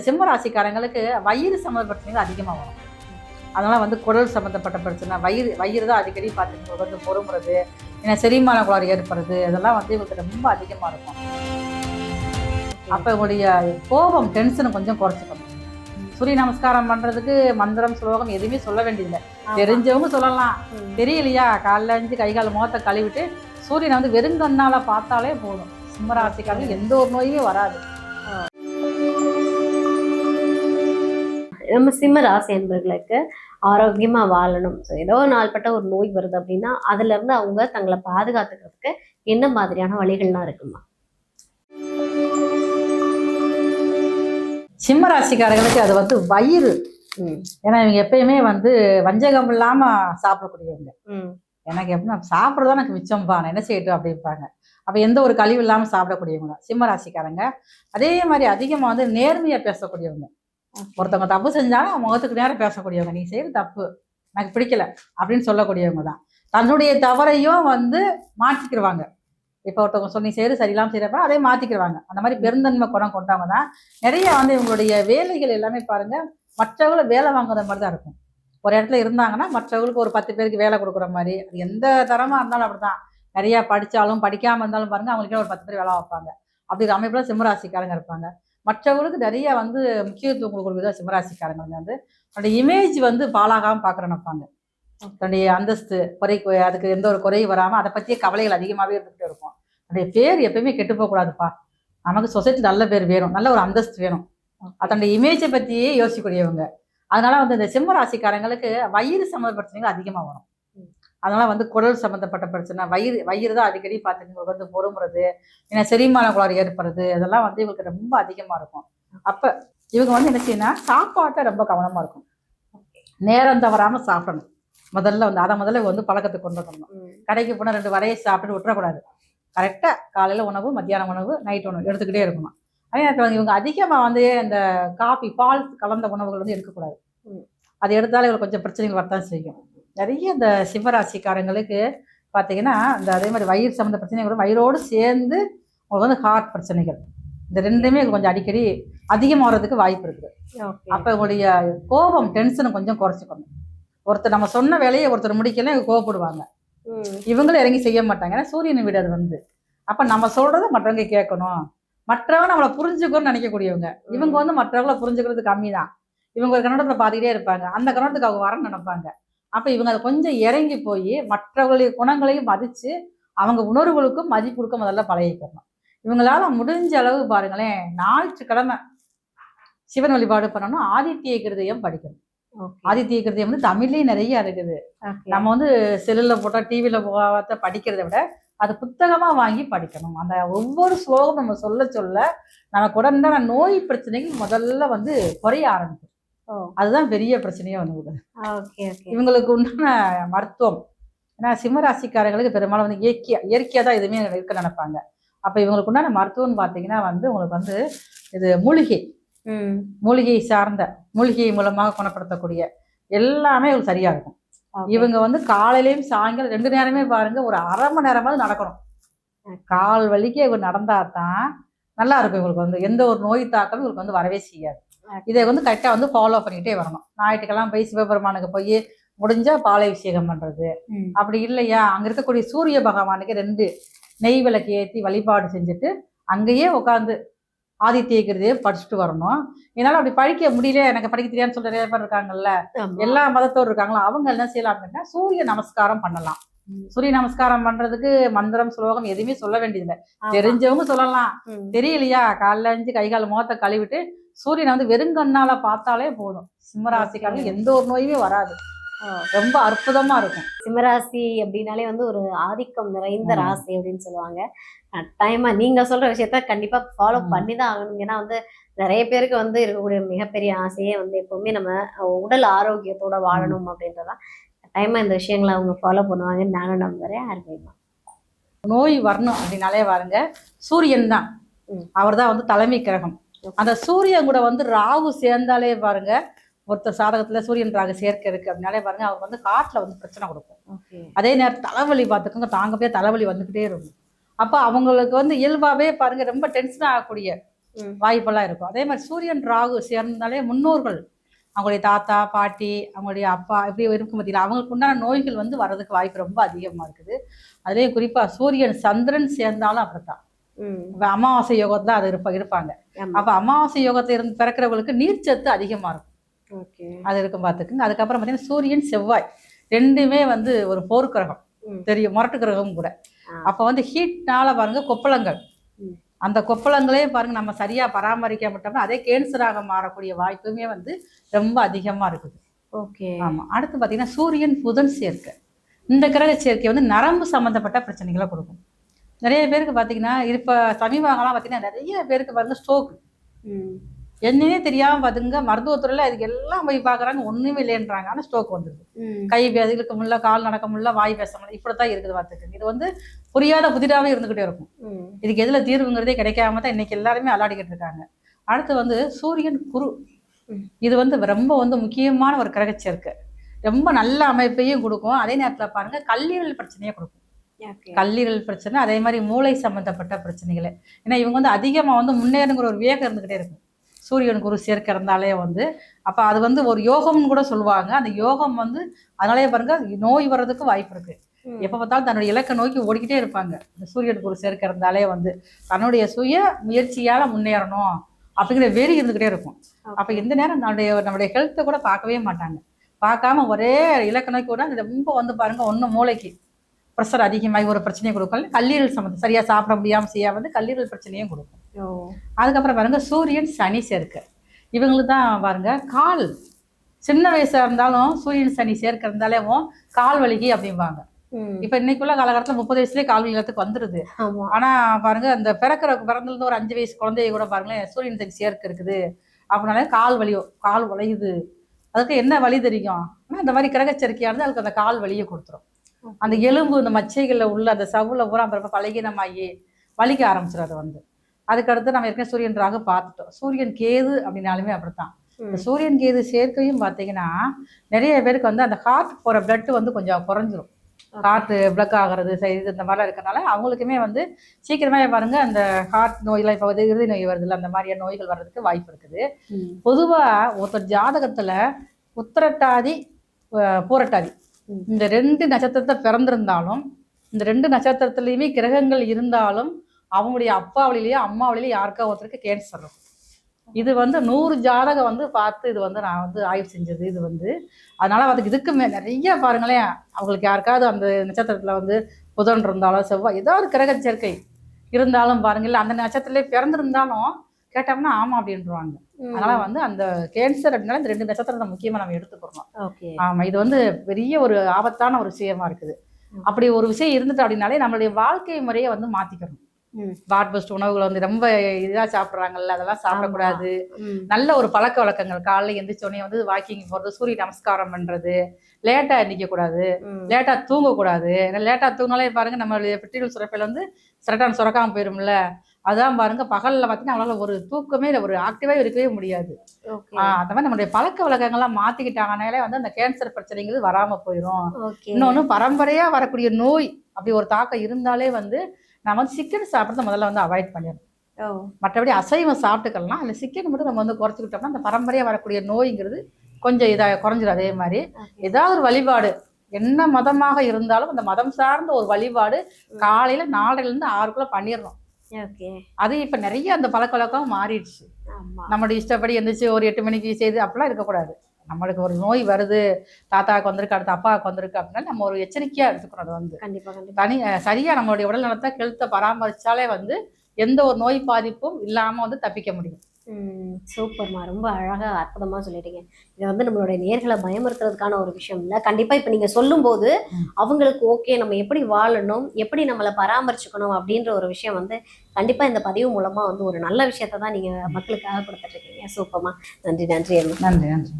சிம்ம ராசிக்காரங்களுக்கு வயிறு சம்மந்த பிரச்சனைகள் அதிகமாக வரும். அதனால் வந்து குடல் சம்மந்தப்பட்ட பிரச்சனை, வயிறு தான் அடிக்கடி பார்த்துட்டு வந்து பொறுமுறது, ஏன்னா செரிமான கோளாறு ஏற்படுறது, இதெல்லாம் வந்து இவங்களுக்கு ரொம்ப அதிகமாக இருக்கும். அப்போ இவங்களுடைய கோபம் டென்ஷனை கொஞ்சம் குறைச்சிக்கணும். சூரிய நமஸ்காரம் பண்ணுறதுக்கு மந்திரம் ஸ்லோகம் எதுவுமே சொல்ல வேண்டியதில்லை. தெரிஞ்சவங்க சொல்லலாம், தெரியலையா காலைல அஞ்சு கை கால் முகத்தை கழுவிட்டு சூரியனை வந்து வெறுங்கண்ணால் பார்த்தாலே போதும். சிம்மராசிக்காரங்க எந்த ஒரு நோயுமே வராது. நம்ம சிம்ம ராசி என்பவர்களுக்கு ஆரோக்கியமா வாழணும், ஏதோ ஒரு நாள்பட்ட ஒரு நோய் வருது அப்படின்னா அதுல இருந்து அவங்க தங்களை பாதுகாத்துக்கிறதுக்கு என்ன மாதிரியான வழிகள்லாம் இருக்குமா? சிம்ம ராசிக்காரர்களுக்கு அது வந்து வயிறு, ஏன்னா இவங்க எப்பயுமே வந்து வஞ்சகம் இல்லாம சாப்பிடக்கூடியவங்க. எனக்கு எப்படின்னா சாப்பிட்றதா எனக்கு மிச்சம்பா, நான் என்ன செய்யட்டும் அப்படிம்பாங்க. அப்போ எந்த ஒரு கழிவு இல்லாமல் சாப்பிடக்கூடியவங்க சிம்ம ராசிக்காரங்க. அதே மாதிரி அதிகமாக வந்து நேர்மையாக பேசக்கூடியவங்க. ஒருத்தவங்க தப்பு செஞ்சாலும் முகத்துக்கு நேரம் பேசக்கூடியவங்க. நீ செய்யறது தப்பு, எனக்கு பிடிக்கல அப்படின்னு சொல்லக்கூடியவங்க தான். தன்னுடைய தவறையும் வந்து மாற்றிக்கிடுவாங்க. இப்போ ஒருத்தவங்க சொல்லி செய்யறது சரியில்லாமல் செய்யறப்ப அதே மாற்றிக்கிடுவாங்க. அந்த மாதிரி பெருந்தன்மை குணம் கொண்டவங்க தான். நிறைய வந்து இவங்களுடைய வேலைகள் எல்லாமே பாருங்க, மற்றவங்களை வேலை வாங்குற மாதிரி தான் இருக்கும். ஒரு இடத்துல இருந்தாங்கன்னா மற்றவங்களுக்கு ஒரு 10 பேருக்கு வேலை கொடுக்குற மாதிரி. அது எந்த தரமாக இருந்தாலும் அப்படிதான். நிறையா படித்தாலும் படிக்காமல் இருந்தாலும் பாருங்க, அவங்களுக்கே ஒரு 10 பேர் வேலை வைப்பாங்க. அப்படி அமைப்புல சிம்மராசிக்காரங்க இருப்பாங்க. மற்றவங்களுக்கு நிறைய வந்து முக்கியத்துவம் கொடுக்குறது சிம்மராசிக்காரங்க வந்து தன்னுடைய இமேஜ் வந்து பாழாகாமல் பார்க்குற நினைப்பாங்க. தன்னுடைய அந்தஸ்து அதுக்கு எந்த ஒரு குறையும் வராமல் அதை பற்றிய கவலைகள் அதிகமாகவே இருந்துகிட்டே இருக்கும். தன்னுடைய பேர் எப்பயுமே கெட்டு போகக்கூடாதுப்பா, நமக்கு சொசைட்டி நல்ல பேர் வேணும், நல்ல ஒரு அந்தஸ்து வேணும், தன்னுடைய இமேஜை பற்றியே யோசிக்கக்கூடியவங்க. அதனால வந்து இந்த சிம்ம ராசிக்காரங்களுக்கு வயிறு சம்மந்த பிரச்சனைகள் அதிகமாக வரும். அதனால வந்து குடல் சம்மந்தப்பட்ட பிரச்சனை, வயிறு தான் அடிக்கடி பார்த்துட்டு வந்து பொறுமுறது, ஏன்னா செரிமான கோளாறு ஏற்படுறது, இதெல்லாம் வந்து இவங்களுக்கு ரொம்ப அதிகமாக இருக்கும். அப்போ இவங்க வந்து என்ன செய்யணும், சாப்பாட்டை ரொம்ப கவனமாக இருக்கும். நேரம் தவறாமல் சாப்பிடணும். முதல்ல வந்து பழக்கத்துக்கு கொண்டு வரணும். கடைக்கு போனால் 2 வடையை சாப்பிட்டு விட்டுறக்கூடாது. கரெக்டாக காலையில் உணவு, மத்தியான உணவு, நைட் உணவு எடுத்துக்கிட்டே இருக்கணும். அதே நேரத்தில் இவங்க அதிகமாக வந்து இந்த காஃபி பால் கலந்த உணவுகள் வந்து எடுக்கக்கூடாது. அது எடுத்தாலும் இவங்களுக்கு கொஞ்சம் பிரச்சனைகள் வரத்தான் செய்யும். நிறைய இந்த சிம்மராசிக்காரங்களுக்கு பார்த்தீங்கன்னா இந்த அதே மாதிரி வயிறு சம்மந்த பிரச்சனைகள் வயிறோடு சேர்ந்து உங்களுக்கு வந்து ஹார்ட் பிரச்சனைகள், இந்த ரெண்டுமே கொஞ்சம் அடிக்கடி அதிகமாக வர்றதுக்கு வாய்ப்பு இருக்குது. அப்போ இவங்களுடைய கோபம் டென்ஷனை கொஞ்சம் குறைச்சிக்கணும். ஒருத்தர் நம்ம சொன்ன வேலையை ஒருத்தர் முடிக்கல இவங்க கோவப்படுவாங்க. இவங்களும் இறங்கி செய்ய மாட்டாங்க, ஏன்னா சூரியன் வீடு அது வந்து. அப்போ நம்ம சொல்றதை மற்றவங்க கேட்கணும், மற்றவங்க நம்மளை புரிஞ்சுக்கணும்னு நினைக்கக்கூடியவங்க. இவங்க வந்து மற்றவங்களை புரிஞ்சுக்கிறது கம்மி தான். இவங்க ஒரு கண்ணோட்டத்தில் பார்த்துக்கிட்டே இருப்பாங்க, அந்த கண்ணோட்டத்துக்கு அவங்க வரன்னு நினைப்பாங்க. அப்போ இவங்க அதை கொஞ்சம் இறங்கி போய் மற்றவர்களுடைய குணங்களையும் மதித்து அவங்க உணர்வுகளுக்கும் மதிப்பு கொடுக்க முதல்ல பழகிக்கணும். இவங்களால முடிஞ்ச அளவு பாருங்களேன், ஞாயிற்றுக்கிழமை சிவன் வழிபாடு பண்ணணும், ஆதித்ய கிருதயம் படிக்கணும். ஆதித்ய கிருதயம் வந்து தமிழ்லேயும் நிறைய இருக்குது. நம்ம வந்து செல்லில் போட்டால் டிவியில் போகாத படிக்கிறத விட அது புத்தகமாக வாங்கி படிக்கணும். அந்த ஒவ்வொரு ஸ்லோகம் நம்ம சொல்ல சொல்ல நமக்கு உடனே நோய் பிரச்சனைகள் முதல்ல வந்து குறைய ஆரம்பிக்கும். அதுதான் பெரிய பிரச்சனையே வந்து இவங்களுக்கு உண்டான மருத்துவம். ஏன்னா சிம்மராசிக்காரங்களுக்கு பெரும்பாலும் வந்து இயற்கையாக தான் எதுவுமே இருக்க நினைப்பாங்க. அப்போ இவங்களுக்கு உண்டான மருத்துவம்னு பார்த்தீங்கன்னா வந்து உங்களுக்கு வந்து இது மூலிகை சார்ந்த மூலிகை மூலமாக குணப்படுத்தக்கூடிய எல்லாமே இவங்களுக்கு சரியா இருக்கும். இவங்க வந்து காலையிலையும் சாயங்காலம் 2 நேரமே பாருங்க ஒரு அரை மணி நேரமாவது நடக்கணும். கால் வலிக்கு இவங்க நடந்தா தான் நல்லா இருக்கும். இவங்களுக்கு வந்து எந்த ஒரு நோய் தாக்கமும் இவங்களுக்கு வந்து வரவே செய்யாது. இதை வந்து கரெக்டாக வந்து ஃபாலோ பண்ணிக்கிட்டே வரணும். ஞாயிற்றுக்கெல்லாம் போய் சிவபெருமானுக்கு போய் முடிஞ்சா பாலாபிஷேகம் பண்றது, அப்படி இல்லையா அங்க இருக்கக்கூடிய சூரிய பகவானுக்கு 2 நெய் விளக்கு ஏற்றி வழிபாடு செஞ்சுட்டு அங்கேயே உட்காந்து ஆதித்ய கிருதயம் படிச்சுட்டு வரணும். என்னால அப்படி படிக்க முடியல, எனக்கு படிக்க தெரியாதுன்னு சொல்ற நிறைய பேர் இருக்காங்கல்ல, எல்லா மதத்தோடு இருக்காங்களோ அவங்க என்ன செய்யலாம் அப்படின்னா சூரிய நமஸ்காரம் பண்ணலாம். சூரிய நமஸ்காரம் பண்றதுக்கு மந்திரம் ஸ்லோகம் எதுவுமே சொல்ல வேண்டியதில்லை. தெரிஞ்சவங்க சொல்லலாம், தெரியலையா காலைல அஞ்சு கை கால் முகத்தை கழுவிட்டு சூரியனை வந்து வெறுங்கண்ணால பார்த்தாலே போதும். சிம்மராசிக்காரங்க எந்த ஒரு நோயுமே வராது. ரொம்ப அற்புதமா இருக்கும். சிம்மராசி அப்படின்னாலே வந்து ஒரு ஆதிக்கம் நிறைந்த ராசி அப்படின்னு சொல்லுவாங்க. கட்டாயமா நீங்க சொல்ற விஷயத்த கண்டிப்பா ஃபாலோ பண்ணிதான் ஆகணும். ஏன்னா வந்து நிறைய பேருக்கு வந்து இருக்கக்கூடிய மிகப்பெரிய ஆசையே வந்து எப்பவுமே நம்ம உடல் ஆரோக்கியத்தோட வாழணும் அப்படின்றதான். கட்டாயமா இந்த விஷயங்களை அவங்க ஃபாலோ பண்ணுவாங்கன்னு நானும் நம்புறேன். அருமைமா நோய் வரணும் அப்படின்னாலே பாருங்க சூரியன் தான், அவர் தான் வந்து தலைமை கிரகம். அந்த சூரியன் கூட வந்து ராகு சேர்ந்தாலே பாருங்க, ஒருத்தர் சாதகத்துல சூரியன் ராகு சேர்க்கை இருக்கு அப்படின்னாலே பாருங்க அவங்க வந்து காட்டுல வந்து பிரச்சனை கொடுக்கும். அதே நேரம் தலைவலி பார்த்துக்கோங்க, தாங்க போய் தலைவலி வந்துகிட்டே இருக்கும். அப்போ அவங்களுக்கு வந்து இயல்பாவே பாருங்க ரொம்ப டென்ஷன் ஆகக்கூடிய வாய்ப்பெல்லாம் இருக்கும். அதே மாதிரி சூரியன் ராகு சேர்ந்தாலே முன்னோர்கள், அவங்களுடைய தாத்தா பாட்டி, அவங்களுடைய அப்பா இப்படி இருக்கும் பார்த்தீங்களா, அவங்களுக்கு உண்டான நோய்கள் வந்து வர்றதுக்கு வாய்ப்பு ரொம்ப அதிகமாக இருக்குது. அதுலேயும் குறிப்பாக சூரியன் சந்திரன் சேர்ந்தாலும் அப்படித்தான். இப்போ அமாவாசை யோகத்தில் அது இருப்பாங்க. அப்போ அமாவாசை யோகத்தில் இருந்து பிறக்கிறவங்களுக்கு நீர்ச்சத்து அதிகமாக இருக்கும். அது இருக்கும் பார்த்துக்குங்க. அதுக்கப்புறம் பார்த்தீங்கன்னா சூரியன் செவ்வாய் ரெண்டுமே வந்து ஒரு போர் கிரகம், தெரியும், முரட்டு கிரகம் கூட. அப்போ வந்து ஹீட்னால பாருங்க கொப்பளங்கள், அந்த கொப்பளங்களே பாருங்க நம்ம சரியா பராமரிக்க மாட்டோம்னா அதே கேன்சராக மாறக்கூடிய வாய்ப்புமே வந்து ரொம்ப அதிகமா இருக்குது. ஓகே. ஆமா. அடுத்து பாத்தீங்கன்னா சூரியன் புதன் சேர்க்கை, இந்த கிரக சேர்க்கை வந்து நரம்பு சம்பந்தப்பட்ட பிரச்சனைகளை கொடுக்கும். நிறைய பேருக்கு பாத்தீங்கன்னா இப்ப சமீபங்கள்லாம் பாத்தீங்கன்னா நிறைய பேருக்கு பாருங்க ஸ்ட்ரோக், என்னன்னே தெரியாம பாத்துங்க மருத்துவத்துறையில அதுக்கு எல்லாம் போய் பாக்குறாங்க, ஒண்ணுமே இல்லைன்றாங்க. ஆனா ஸ்ட்ரோக் வந்துருது. கை இழுக்க முடியல, கால் நடக்க முடியல, வாய் பேச முடியல, இப்படித்தான் இருக்குது பார்த்துக்கு. இது வந்து புரியாத புதிராவே இருந்துகிட்டே இருக்கும். இதுக்கு எதுல தீர்வுங்கிறதே கிடைக்காம தான் இன்னைக்கு எல்லாருமே அல்லாடிக்கிட்டு இருக்காங்க. அடுத்து வந்து சூரியன் குரு, இது வந்து ரொம்ப வந்து முக்கியமான ஒரு கிரக சேர்க்கை, ரொம்ப நல்ல அமைப்பையும் கொடுக்கும். அதே நேரத்துல பாருங்க கல்லீரல் பிரச்சனையை கொடுக்கும். கல்லீரல் பிரச்சனை, அதே மாதிரி மூளை சம்பந்தப்பட்ட பிரச்சனைகளை. ஏன்னா இவங்க வந்து அதிகமா வந்து முன்னேறுங்கிற ஒரு வேகம் இருந்துகிட்டே இருக்கும் சூரியன் குரு சேர்க்கை இருந்தாலே வந்து. அப்ப அது வந்து ஒரு யோகம்னு கூட சொல்லுவாங்க. அந்த யோகம் வந்து அதனாலே பாருங்க நோய் வர்றதுக்கு வாய்ப்பு இருக்கு. எப்ப பார்த்தாலும் தன்னுடைய இலக்க நோக்கி ஓடிக்கிட்டே இருப்பாங்க. இந்த சூரியன் குரு சேர்க்கை இருந்தாலே வந்து தன்னுடைய சுய முயற்சியால முன்னேறணும் அப்படிங்கிற வெறி இருந்துகிட்டே இருக்கும். அப்ப எந்த நேரம் நம்முடைய ஹெல்த்தை கூட பார்க்கவே மாட்டாங்க. பார்க்காம ஒரே இலக்க நோக்கி கூட ரொம்ப வந்து பாருங்க ஒன்னும் மூளைக்கு ப்ரெஷர் அதிகமாகி ஒரு பிரச்சனையை கொடுக்கும். கல்லீரல் சம்பந்தம் சரியா சாப்பிட முடியாம செய்ய வந்து கல்லீரல் பிரச்சனையும் கொடுக்கும். அதுக்கப்புறம் பாருங்க சூரியன் சனி சேர்க்கை, இவங்களுக்கு தான் பாருங்க கால், சின்ன வயசா இருந்தாலும் சூரியன் சனி சேர்க்கை இருந்தாலே கால் வலிக்கு அப்படிம்பாங்க. இப்ப இன்னைக்குள்ள காலகட்டத்துல 30 வயசுலயே கால் வலிக்கிறதுக்கு வந்துருது. ஆனா பாருங்க அந்த பிறந்திருந்து ஒரு 5 வயசு குழந்தைய கூட பாருங்களேன் சூரியன் சனி சேர்க்கை இருக்குது அப்படின்னாலே கால் வலியோ, கால் வலியுது, அதுக்கு என்ன வலி தெரியும், ஆனா இந்த மாதிரி கிரகச்சரிக்கையானது அதுக்கு அந்த கால் வலியை கொடுத்துரும். அந்த எலும்பு இந்த மச்சைகள்ல உள்ள அந்த சவுல பூரா பழகினமாயி வலிக்க ஆரம்பிச்சிடும். அது வந்து அதுக்கடுத்து நம்ம ஏற்கனவே சூரியன் ராகு பார்த்துட்டோம். சூரியன் கேது அப்படின்னாலுமே அப்படித்தான். இந்த சூரியன் கேது சேர்க்கையும் பார்த்தீங்கன்னா நிறைய பேருக்கு வந்து அந்த ஹார்ட் போற பிளட் வந்து கொஞ்சம் குறைஞ்சிரும். ஹார்ட் பிளக் ஆகிறது சரி இந்த மாதிரிலாம் இருக்கனால அவங்களுக்குமே வந்து சீக்கிரமே பாருங்க அந்த ஹார்ட் நோய்லாம் இப்போ வந்து இறுதி நோய் வருதுல்ல, அந்த மாதிரியான நோய்கள் வர்றதுக்கு வாய்ப்பு இருக்குது. பொதுவா ஒருத்தர் ஜாதகத்துல உத்திரட்டாதி பூரட்டாதி இந்த 2 நட்சத்திரத்தை பிறந்திருந்தாலும், இந்த 2 நட்சத்திரத்துலயுமே கிரகங்கள் இருந்தாலும் அவங்களுடைய அப்பா வழியிலேயே அம்மா வழியிலேயே யாருக்கா ஒருத்தருக்கு கேன்சர் இருக்கும். இது வந்து 100 ஜாதகம் வந்து பார்த்து இது வந்து நான் வந்து ஆய்வு செஞ்சது. இது வந்து அதனால அதுக்கு இதுக்குமே நிறைய பாருங்களேன், அவங்களுக்கு யாருக்காவது அந்த நட்சத்திரத்துல வந்து புதன் இருந்தாலும் செவ்வாய் ஏதாவது கிரக சேர்க்கை இருந்தாலும் பாருங்கல்ல, அந்த நட்சத்திரத்திலே பிறந்திருந்தாலும் கேட்டோம்னா ஆமா அப்படின்றாங்க. அதனால வந்து அந்த கேன்சர் அப்படின்னால இந்த 2 நட்சத்திரத்தை முக்கியமா நம்ம எடுத்துக்கிறோம். ஆமா, இது வந்து பெரிய ஒரு ஆபத்தான ஒரு விஷயமா இருக்குது. அப்படி ஒரு விஷயம் இருந்துட்டு அப்படின்னாலே நம்மளுடைய வாழ்க்கை முறையை வந்து மாத்திக்கணும். பாட்பஸ்ட் உணவுகளை வந்து ரொம்ப இதா சாப்பிடுறாங்கல்ல, அதெல்லாம் சாப்பிடக்கூடாது. நல்ல ஒரு பழக்க வழக்கங்கள், காலைல எந்திரிச்சோடனே வந்து வாக்கிங் போறது, சூரிய நமஸ்காரம் பண்றது, லேட்டா எந்திரிக்க கூடாது, லேட்டா தூங்கக்கூடாது. லேட்டா தூங்கினாலே பாருங்க நம்மளுடைய பெட்ரோல் சுரப்பில வந்து சிரட்டான் சுரக்காம போயிரும்ல, அதான் பாருங்க பகல்ல பார்த்தீங்கன்னா அவங்களால ஒரு தூக்கமே இல்லை, ஒரு ஆக்டிவாக இருக்கவே முடியாது. அந்த மாதிரி நம்மளுடைய பழக்க வழக்கங்கள்லாம் மாத்திக்கிட்டாங்கனாலே வந்து அந்த கேன்சர் பிரச்சனைகள் வராம போயிடும். இன்னொன்னு பரம்பரையா வரக்கூடிய நோய் அப்படி ஒரு தாக்கம் இருந்தாலே வந்து நம்ம வந்து சிக்கன் சாப்பிட்றத முதல்ல வந்து அவாய்ட் பண்ணிடணும். மற்றபடி அசைவம் சாப்பிட்டுக்கலாம், அந்த சிக்கன் மட்டும் நம்ம வந்து குறைச்சிக்கிட்டோம்னா அந்த பரம்பரையா வரக்கூடிய நோய்ங்கிறது கொஞ்சம் இதாக குறைஞ்சிடும். அதே மாதிரி ஏதாவது ஒரு வழிபாடு, என்ன மதமாக இருந்தாலும் அந்த மதம் சார்ந்த ஒரு வழிபாடு காலையில 4:30 to 6 பண்ணிடணும். அது இப்ப நிறைய அந்த பழக்க வழக்கம் மாறிடுச்சு. நம்மளுடைய இஷ்டப்படி எந்திரிச்சு ஒரு 8 மணிக்கு செய்து அப்படிலாம் இருக்கக்கூடாது. நம்மளுக்கு ஒரு நோய் வருது, தாத்தாவுக்கு வந்திருக்கு, அடுத்த அப்பாவுக்கு வந்திருக்கு அப்படின்னா நம்ம ஒரு எச்சரிக்கையா எடுத்துக்கணும். அது வந்து சரியா நம்மளுடைய உடல் நலத்தை ஹெல்த்தை பராமரிச்சாலே வந்து எந்த ஒரு நோய் பாதிப்பும் இல்லாம வந்து தப்பிக்க முடியும். சூப்பர்மா, ரொம்ப அழகா அற்புதமா சொல்லிட்டீங்க. இது வந்து நம்மளுடைய நேர்களை பயமுறுத்துறதுக்கான ஒரு விஷயம் இல்லை. கண்டிப்பா இப்ப நீங்க சொல்லும் போது அவங்களுக்கு ஓகே நம்ம எப்படி வாழணும், எப்படி நம்மளை பராமரிச்சுக்கணும் அப்படின்ற ஒரு விஷயம் வந்து கண்டிப்பா இந்த பதிவு மூலமா வந்து ஒரு நல்ல விஷயத்தை தான் நீங்க மக்களுக்காக கொடுத்துட்டு இருக்கீங்க. சூப்பர்மா, நன்றி. நன்றி.